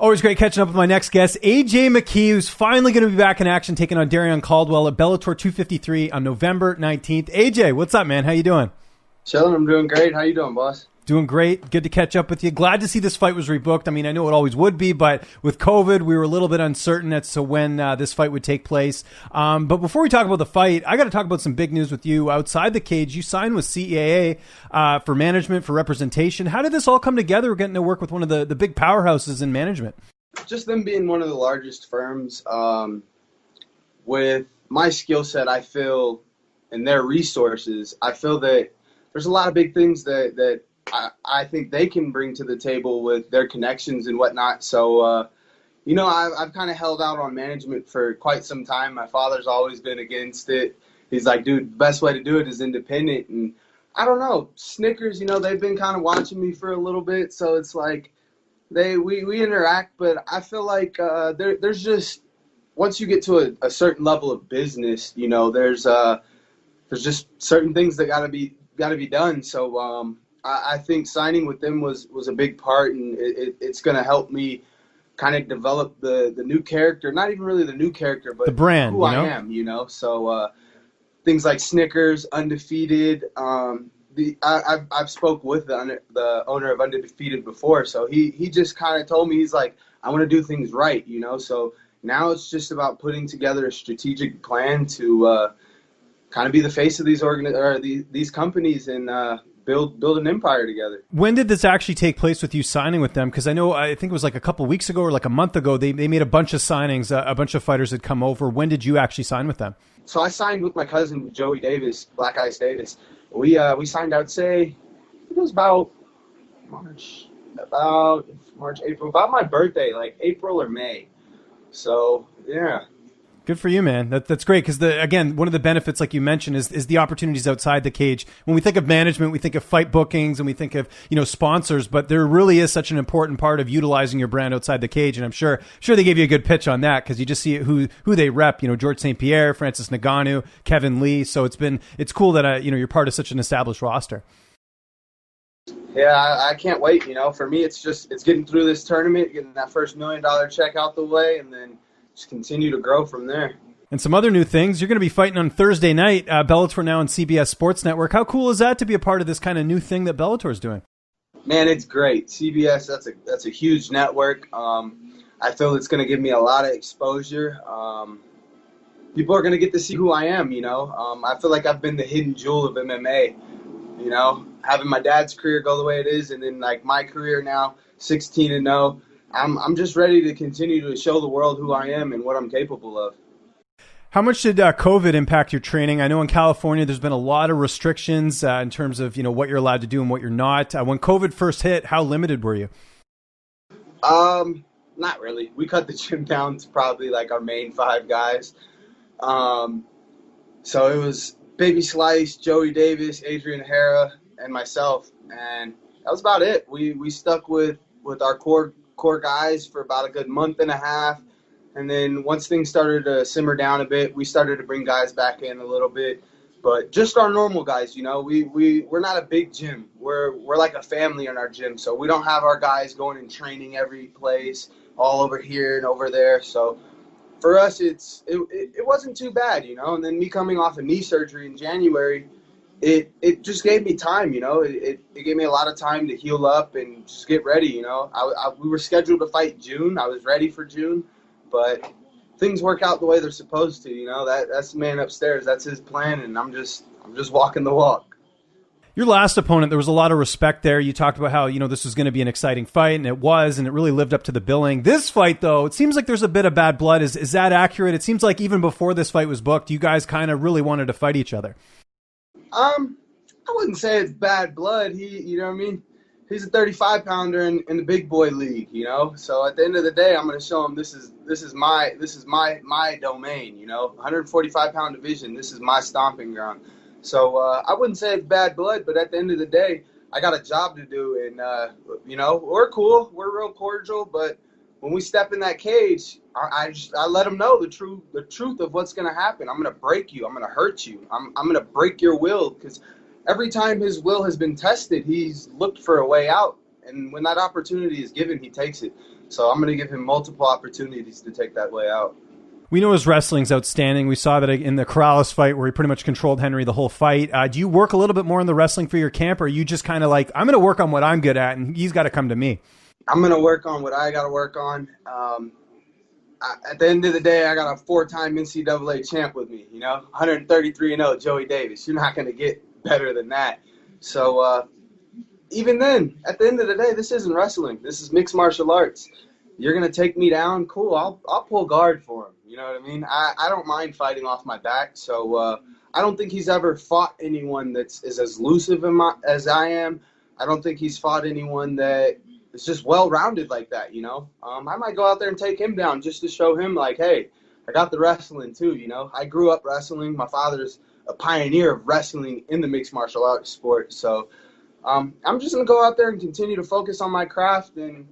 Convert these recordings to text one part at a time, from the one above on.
Always great catching up with my next guest, AJ McKee, who's finally going to be back in action, taking on Darrion Caldwell at Bellator 253 on November 19th. AJ, what's up, man? How you doing? Chilling. I'm doing great. How you doing, boss? Doing great. Good to catch up with you. Glad to see this fight was rebooked. I mean, I know it always would be, but with COVID, we were a little bit uncertain as to when this fight would take place. But before we talk about the fight, I got to talk about some big news with you. Outside the cage, you signed with CAA for management, for representation. How did this all come together? We're getting to work with one of the big powerhouses in management. Just them being one of the largest firms. With my skill set, I feel, and their resources, I feel that there's a lot of big things that I think they can bring to the table with their connections and whatnot. So, I've kind of held out on management for quite some time. My father's always been against it. He's like, dude, the best way to do it is independent. And I don't know, Snickers, they've been kind of watching me for a little bit. So it's like we interact, but I feel like there's just, once you get to a certain level of business, there's just certain things that gotta be done. So, I think signing with them was a big part, and it's going to help me kind of develop the new character. Not even really the new character, but the brand, who I am, So things like Snickers, Undefeated. I've spoke with the owner of Undefeated before, so he just kind of told me, he's like, I want to do things right, So now it's just about putting together a strategic plan to kind of be the face of these companies and build an empire together. When did this actually take place with you signing with them? Because I think it was like a couple of weeks ago or like a month ago, they made a bunch of signings, a bunch of fighters had come over. When did you actually sign with them? So I signed with my cousin, Joey Davis, Black Ice Davis. We signed, I would say, it was about March, April, about my birthday, like April or May. So, yeah. Good for you, man. That's great because, again, one of the benefits, like you mentioned, is the opportunities outside the cage. When we think of management, we think of fight bookings and we think of, sponsors, but there really is such an important part of utilizing your brand outside the cage. And I'm sure they gave you a good pitch on that because you just see who they rep, George St. Pierre, Francis Ngannou, Kevin Lee. So it's cool that, you're part of such an established roster. Yeah, I can't wait. For me, it's getting through this tournament, getting that first $1 million check out the way, and then just continue to grow from there. And some other new things. You're going to be fighting on Thursday night. Bellator now on CBS Sports Network. How cool is that to be a part of this kind of new thing that Bellator is doing? Man, it's great. CBS, that's a huge network. I feel it's going to give me a lot of exposure. People are going to get to see who I am, I feel like I've been the hidden jewel of MMA, having my dad's career go the way it is, and then like my career now, 16-0. I'm just ready to continue to show the world who I am and what I'm capable of. How much did COVID impact your training? I know in California there's been a lot of restrictions in terms of what you're allowed to do and what you're not. When COVID first hit, how limited were you? Not really. We cut the gym down to probably like our main 5 guys. So it was Baby Slice, Joey Davis, Adrian Hara, and myself, and that was about it. We stuck with our core guys for about a good month and a half, and then once things started to simmer down a bit, we started to bring guys back in a little bit, but just our normal guys. We're not a big gym. We're like a family in our gym, so we don't have our guys going and training every place, all over here and over there. So for us, it wasn't too bad, and then me coming off of knee surgery in January, it just gave me time, it gave me a lot of time to heal up and just get ready, we were scheduled to fight June. I was ready for June, but things work out the way they're supposed to, that's the man upstairs. That's his plan, and I'm just walking the walk. Your last opponent, there was a lot of respect there. You talked about how, this was going to be an exciting fight, and it was, and it really lived up to the billing. This fight, though, it seems like there's a bit of bad blood. Is that accurate? It seems like even before this fight was booked, you guys kind of really wanted to fight each other. I wouldn't say it's bad blood. He's a 35-pounder in the big boy league, So at the end of the day, I'm going to show him this is my domain, 145-pound division. This is my stomping ground. So I wouldn't say it's bad blood, but at the end of the day, I got a job to do, and we're cool, we're real cordial, but when we step in that cage, I let him know the truth of what's going to happen. I'm going to break you. I'm going to hurt you. I'm going to break your will, because every time his will has been tested, he's looked for a way out. And when that opportunity is given, he takes it. So I'm going to give him multiple opportunities to take that way out. We know his wrestling's outstanding. We saw that in the Corrales fight where he pretty much controlled Henry the whole fight. Do you work a little bit more on the wrestling for your camp, or are you just kind of like, I'm going to work on what I'm good at, and he's got to come to me? I'm going to work on what I got to work on. At the end of the day, I got a 4-time NCAA champ with me, 133-0, Joey Davis. You're not going to get better than that. So even then, at the end of the day, this isn't wrestling. This is mixed martial arts. You're going to take me down? Cool, I'll pull guard for him. You know what I mean? I don't mind fighting off my back. So I don't think he's ever fought anyone that is as elusive as I am. I don't think he's fought anyone that is just well-rounded like that, I might go out there and take him down just to show him, like, hey, I got the wrestling too, I grew up wrestling. My father's a pioneer of wrestling in the mixed martial arts sport. So I'm just going to go out there and continue to focus on my craft and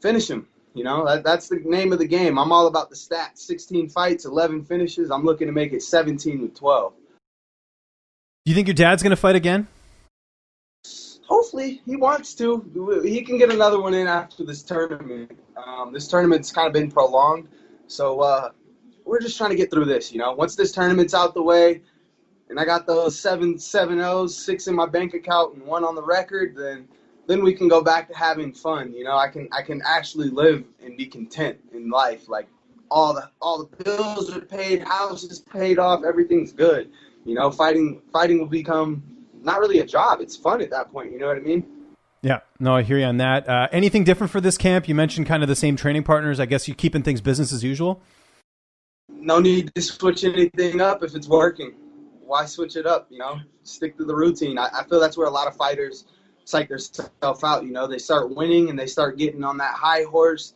finish him. That's the name of the game. I'm all about the stats. 16 fights, 11 finishes. I'm looking to make it 17 with 12. Do you think your dad's going to fight again? Hopefully. He wants to. He can get another one in after this tournament. This tournament's kind of been prolonged. So we're just trying to get through this, Once this tournament's out the way and I got those 7-7-0s, 6 in my bank account and 1 on the record, then we can go back to having fun. I can actually live and be content in life. Like all the bills are paid, house is paid off, everything's good. Fighting will become not really a job. It's fun at that point. You know what I mean? Yeah, no, I hear you on that. Anything different for this camp? You mentioned kind of the same training partners. I guess you're keeping things business as usual. No need to switch anything up if it's working. Why switch it up? Stick to the routine. I feel that's where a lot of fighters psych themselves out. They start winning and they start getting on that high horse,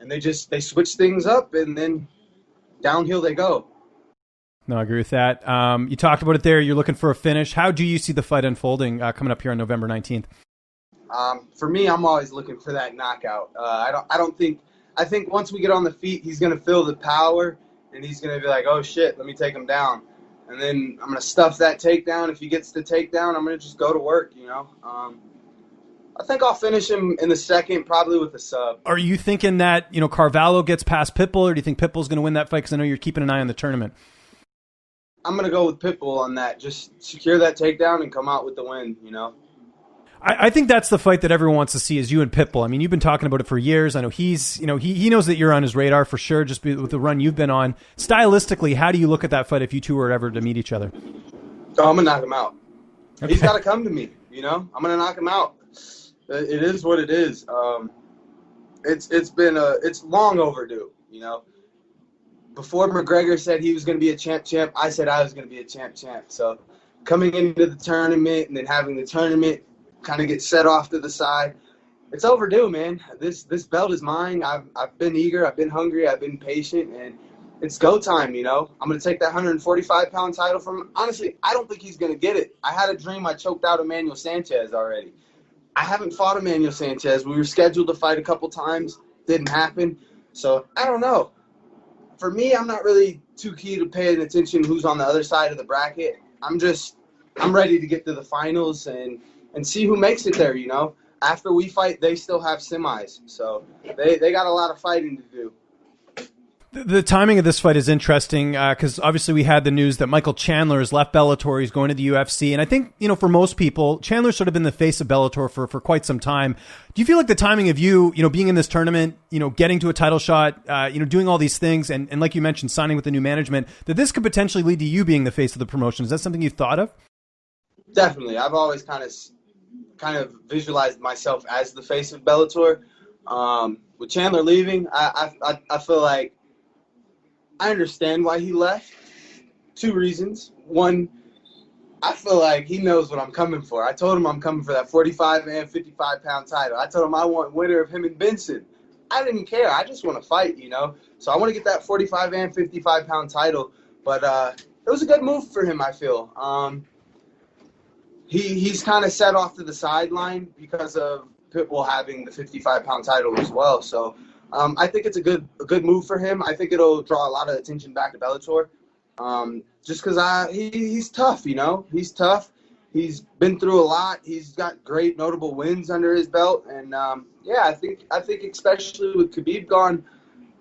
and they switch things up, and then downhill they go. No, I agree with that. You talked about it there. You're looking for a finish. How do you see the fight unfolding coming up here on November 19th? For me, I'm always looking for that knockout. I think once we get on the feet, he's going to feel the power, and he's going to be like, oh shit, let me take him down. And then I'm going to stuff that takedown. If he gets the takedown, I'm going to just go to work, I think I'll finish him in the second, probably with a sub. Are you thinking that, Carvalho gets past Pitbull, or do you think Pitbull's going to win that fight? Because I know you're keeping an eye on the tournament. I'm going to go with Pitbull on that. Just secure that takedown and come out with the win, I think that's the fight that everyone wants to see is you and Pitbull. I mean, you've been talking about it for years. I know he's, he knows that you're on his radar for sure, just with the run you've been on. Stylistically, how do you look at that fight if you two were ever to meet each other? Oh, I'm going to knock him out. Okay. He's got to come to me, I'm going to knock him out. It is what it is. It's long overdue, Before McGregor said he was going to be a champ, I said I was going to be a champ. So coming into the tournament and then having the tournament kind of get set off to the side, it's overdue, man. This belt is mine. I've been eager, I've been hungry, I've been patient, and it's go time, I'm going to take that 145-pound title from him. Honestly, I don't think he's going to get it. I had a dream I choked out Emmanuel Sanchez already. I haven't fought Emmanuel Sanchez. We were scheduled to fight a couple times. Didn't happen. So I don't know. For me, I'm not really too key to paying attention who's on the other side of the bracket. I'm ready to get to the finals and see who makes it there, After we fight, they still have semis. So they got a lot of fighting to do. The timing of this fight is interesting because obviously we had the news that Michael Chandler has left Bellator. He's going to the UFC. And I think, for most people, Chandler's sort of been the face of Bellator for quite some time. Do you feel like the timing of you, being in this tournament, getting to a title shot, doing all these things, and like you mentioned, signing with the new management, that this could potentially lead to you being the face of the promotion? Is that something you've thought of? Definitely. I've always kind of visualized myself as the face of Bellator. With Chandler leaving, I feel like I understand why he left. 2 reasons. One, I feel like he knows what I'm coming for. I told him I'm coming for that 45 and 55-pound title. I told him I want winner of him and Benson. I didn't care. I just want to fight, So I want to get that 45 and 55-pound title. But it was a good move for him, I feel. He's kind of set off to the sideline because of Pitbull having the 55-pound title as well. So I think it's a good move for him. I think it'll draw a lot of attention back to Bellator. Just because he's tough, He's tough. He's been through a lot. He's got great notable wins under his belt, and I think especially with Khabib gone,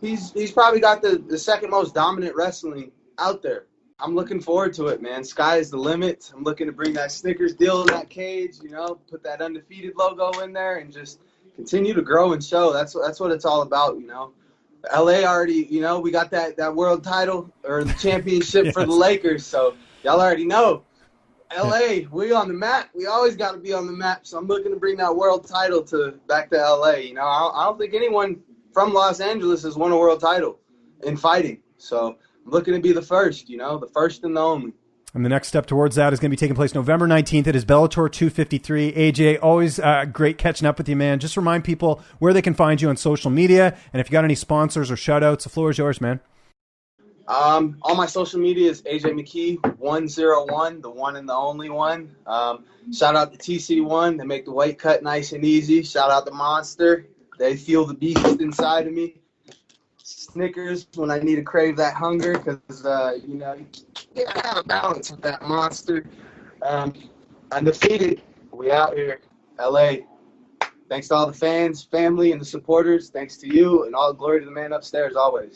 he's probably got the second most dominant wrestling out there. I'm looking forward to it, man. Sky is the limit. I'm looking to bring that Snickers deal in that cage, put that undefeated logo in there, and just continue to grow and show. That's what it's all about, LA already, we got that world title or the championship Yes. for the Lakers, so y'all already know. LA, we on the map. We always got to be on the map, so I'm looking to bring that world title back to LA. I don't think anyone from Los Angeles has won a world title in fighting, so I'm looking to be the first, the first and the only. And the next step towards that is going to be taking place November 19th. It is Bellator 253. AJ, always great catching up with you, man. Just remind people where they can find you on social media, and if you got any sponsors or shout-outs, the floor is yours, man. All my social media is AJ McKee 101, the one and the only one. Shout out to TC1. They make the weight cut nice and easy. Shout out to Monster. They feel the beast inside of me. Snickers when I need to crave that hunger because, you gotta have a balance with that Monster. Undefeated. We out here. LA. Thanks to all the fans, family, and the supporters. Thanks to you, and all glory to the man upstairs always.